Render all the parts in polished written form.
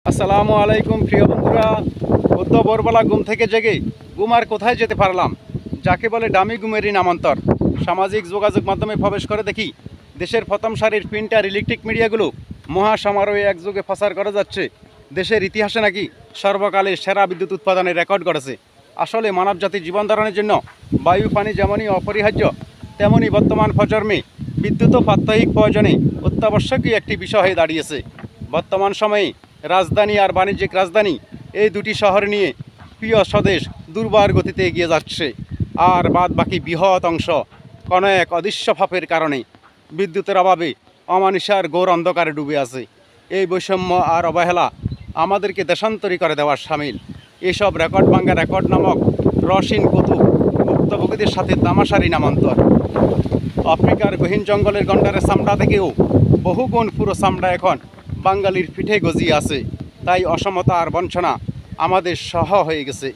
আসসালামু আলাইকুম প্রিয় বন্ধুরা। বদ্ধ ভোরবেলা ঘুম থেকে জেগে ঘুম আর কোথায় যেতে পারলাম, যাকে বলে দামি ঘুমেরই নামান্তর। সামাজিক যোগাযোগ মাধ্যমে প্রবেশ করে দেখি দেশের প্রথম সারির প্রিন্ট আর ইলেকট্রিক মিডিয়াগুলো মহাসমারোহে একযোগে প্রচার করা যাচ্ছে দেশের ইতিহাসে নাকি সর্বকালের সেরা বিদ্যুৎ উৎপাদনের রেকর্ড করেছে। আসলে মানবজাতির জীবন ধারণের জন্য বায়ু পানি যেমনই অপরিহার্য, তেমনি বর্তমান প্রজন্মে বিদ্যুৎ ও প্রাত্যহিক প্রয়োজনে অত্যাবশ্যকীয় একটি বিষয় হয়ে দাঁড়িয়েছে। বর্তমান সময়ে রাজধানী আর বাণিজ্যিক রাজধানী এই দুটি শহর নিয়ে প্রিয় স্বদেশ দুর্বার গতিতে এগিয়ে যাচ্ছে, আর বাদ বাকি বৃহৎ অংশ কোনো এক অদৃশ্য ফাঁপের কারণে বিদ্যুতের অভাবে অমানিসার ঘোর অন্ধকারে ডুবে আছে। এই বৈষম্য আর অবহেলা আমাদেরকে দেশান্তরী করে দেওয়ার সামিল। এসব রেকর্ড ভাঙ্গা রেকর্ড নামক রসিন কৌতুক ভুক্তভোগীদের সাথে তামাশারি নামান্তর। আফ্রিকার গহীন জঙ্গলের গন্ডারের চামড়া থেকেও বহুগুণ পুরো চামড়া এখন বাঙালির পিঠে গজিয়ে আছে। তাই অসমতা আর বঞ্চনা আমাদের সহ হয়ে গেছে।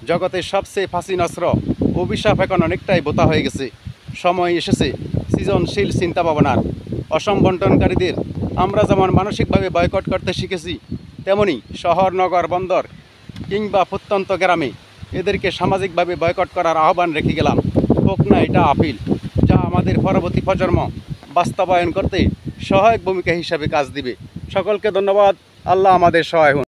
জগতের সবচেয়ে ফাঁসি নস্র অভিশাপ এখন অনেকটাই বোতা হয়ে গেছে। সময় এসেছে সৃজনশীল চিন্তা ভাবনার। অসম বন্টনকারীদের আমরা যেমন মানসিকভাবে বয়কট করতে শিখেছি, তেমনি শহর নগর বন্দর কিংবা প্রত্যন্ত গ্রামে এদেরকে সামাজিকভাবে বয়কট করার আহ্বান রেখে গেলাম। হোক না এটা আপিল, যা আমাদের পরবর্তী প্রজন্ম বাস্তবায়ন করতে সহায়ক ভূমিকা হিসাবে কাজ দিবে। সকলকে ধন্যবাদ। আল্লাহ আমাদের সহায় হন।